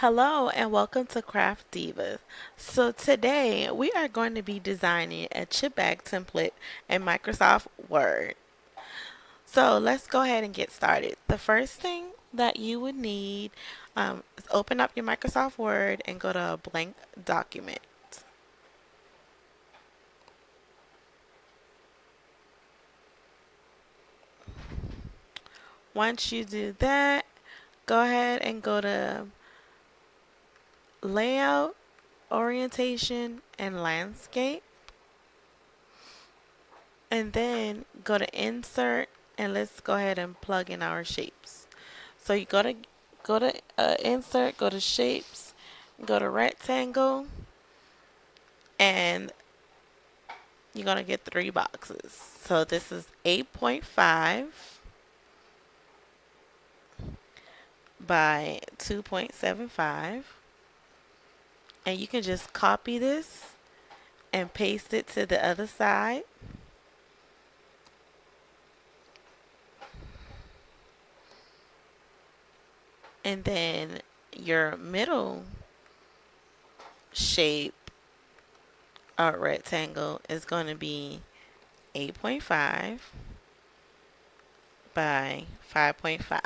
Hello and welcome to Crafty. So today we are going to be designing a chip bag template in Microsoft Word. So let's go ahead and get started. The first thing that you would need is open up your Microsoft Word and go to a blank document. Once you do that, go ahead and go to Layout, Orientation, and Landscape. And then go to Insert and let's go ahead and plug in our shapes. So you go to Insert, go to Shapes, go to Rectangle, and you're gonna get three boxes. So this is 8.5 by 2.75, and you can just copy this and paste it to the other side. And then your middle shape rectangle is going to be 8.5 by 5.5,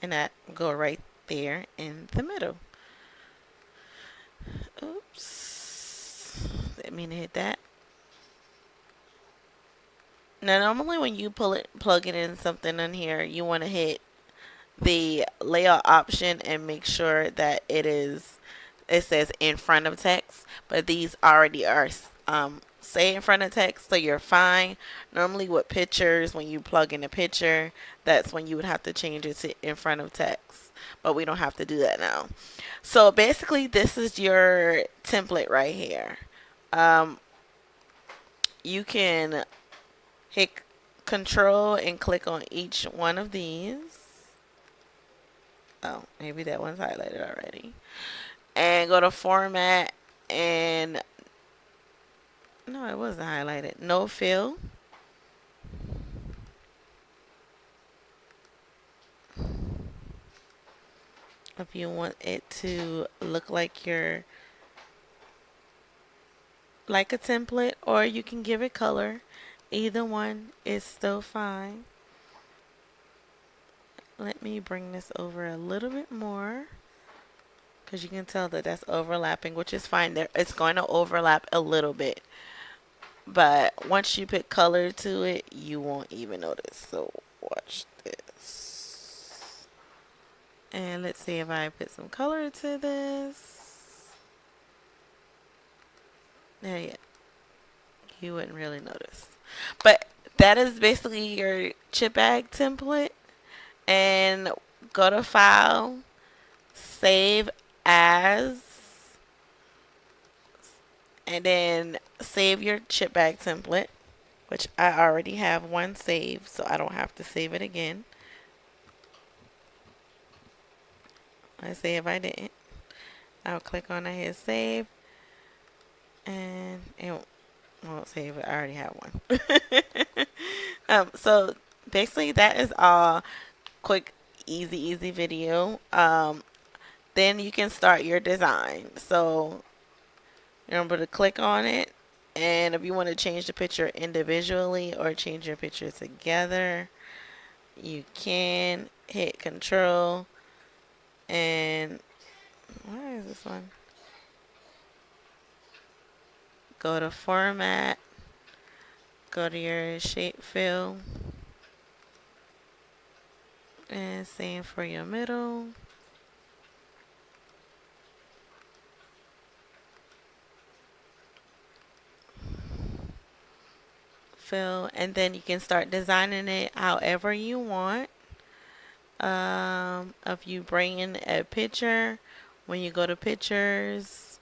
and that go right there in the middle. Oops, didn't mean to hit that. Now normally when you plug it in something in here, you want to hit the layout option and make sure that it says in front of text, but these already are say in front of text, so you're fine. Normally with pictures, when you plug in a picture, that's when you would have to change it to in front of text, but we don't have to do that now. So basically this is your template right here. um, you can hit control and click on each one of these. Oh, maybe that one's highlighted already. And go to format, and no, it wasn't highlighted. No fill. If you want it to look like like a template, or you can give it color. Either one is still fine. Let me bring this over a little bit more because you can tell that that's overlapping, which is fine. There, it's going to overlap a little bit, but once you put color to it, you won't even notice. So watch this. And let's see if I put some color to this. There you go. You wouldn't really notice. But that is basically your chip bag template. And go to File, Save As, and then save your chip bag template, which I already have one saved, so I don't have to save it again. Let's see if I didn't. I'll click on it here, save, and it won't save it. I already have one. So basically that is all. Quick, easy video. Then you can start your design. So remember to click on it, and if you want to change the picture individually or change your picture together, you can hit control, and where is this one? Go to format, go to your shape fill, and same for your middle. Fill, and then you can start designing it however you want. If you bring in a picture, when you go to pictures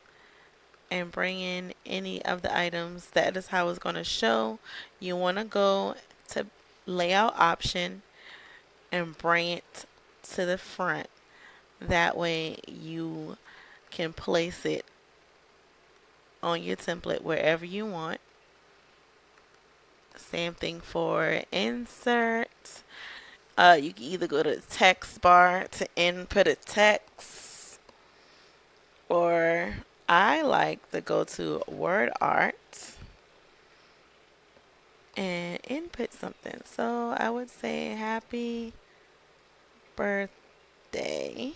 and bring in any of the items, that is how it's going to show. You want to go to layout option and bring it to the front. That way you can place it on your template wherever you want. Same thing for insert. You can either go to the text bar to input a text, or I like to go to word art and input something. So I would say happy birthday.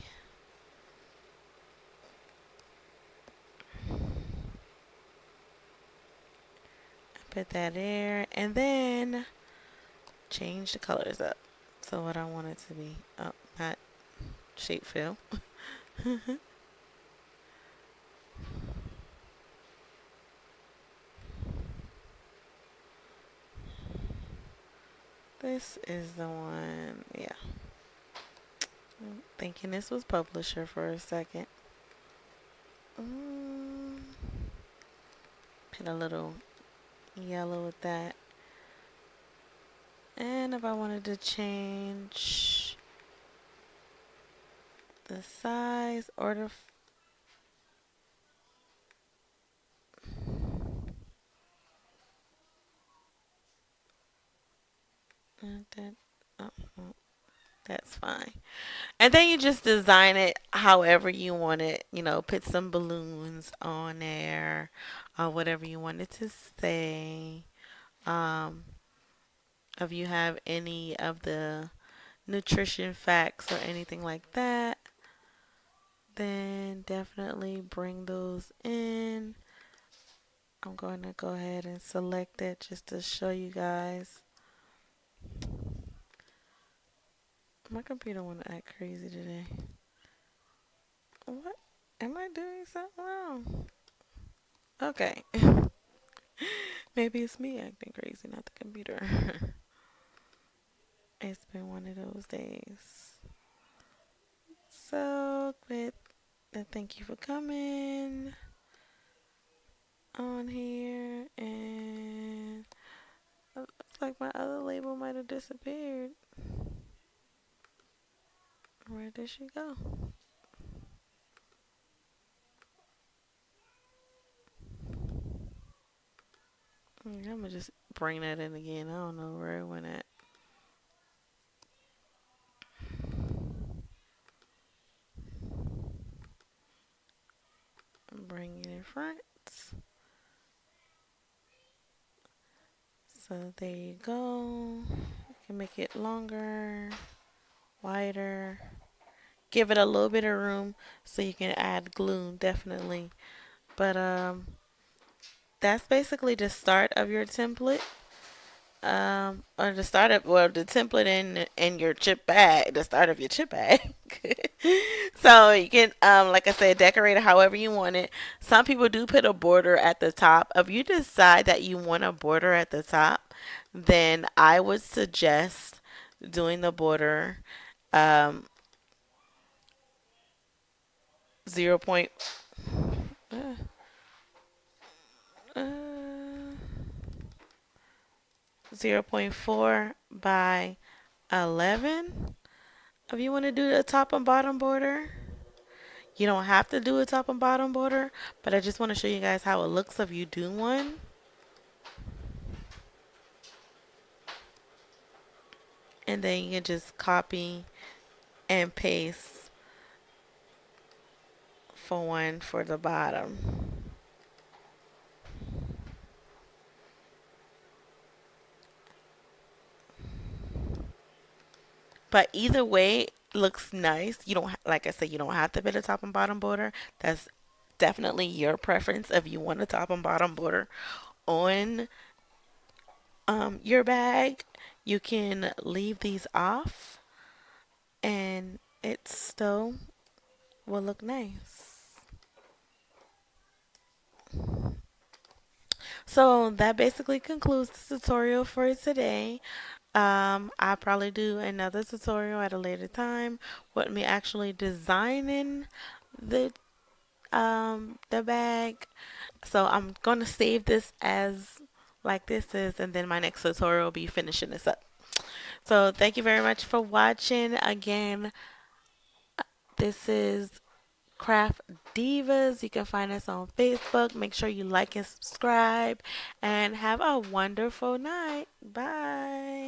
Put that there, and then change the colors up. So what I want it to be. Oh, not shape fill. This is the one. Yeah. I'm thinking this was publisher for a second. Mm, Put a little yellow with that. And if I wanted to change the size or the that, oh, oh, that's fine. And then you just design it however you want it. Put some balloons on there, or whatever you want it to say. Um, if you have any of the nutrition facts or anything like that, then definitely bring those in. I'm going to go ahead and select it just to show you guys. My computer want to act crazy today. What? Am I doing something wrong? Okay. Maybe it's me acting crazy, not the computer. It's been one of those days. So, with thank you for coming on here. And it looks like my other label might have disappeared. Where did she go? I'm gonna just bring that in again. I don't know where it went at. Bring it in front. So there you go. You can make it longer, wider. Give it a little bit of room so you can add glue, definitely. But that's basically the start of your template. Or the start of, well, the template in your chip bag, the start of your chip bag. So you can, like I said, decorate it however you want it. Some people do put a border at the top. If you decide that you want a border at the top, then I would suggest doing the border um, 0. Uh, uh, 0.4 by 11. If you want to do the top and bottom border, you don't have to do a top and bottom border, but I just want to show you guys how it looks if you do one. And then you can just copy and paste for one for the bottom. But either way, looks nice. You don't, like I said, you don't have to put a top and bottom border. That's definitely your preference if you want a top and bottom border on your bag. You can leave these off, and it still will look nice. So that basically concludes the tutorial for today. I'll probably do another tutorial at a later time with me actually designing the the bag. So I'm gonna save this as like this is, and then my next tutorial will be finishing this up. So thank you very much for watching. Again, this is Craft Divas. You can find us on Facebook. Make sure you like and subscribe, and have a wonderful night. Bye.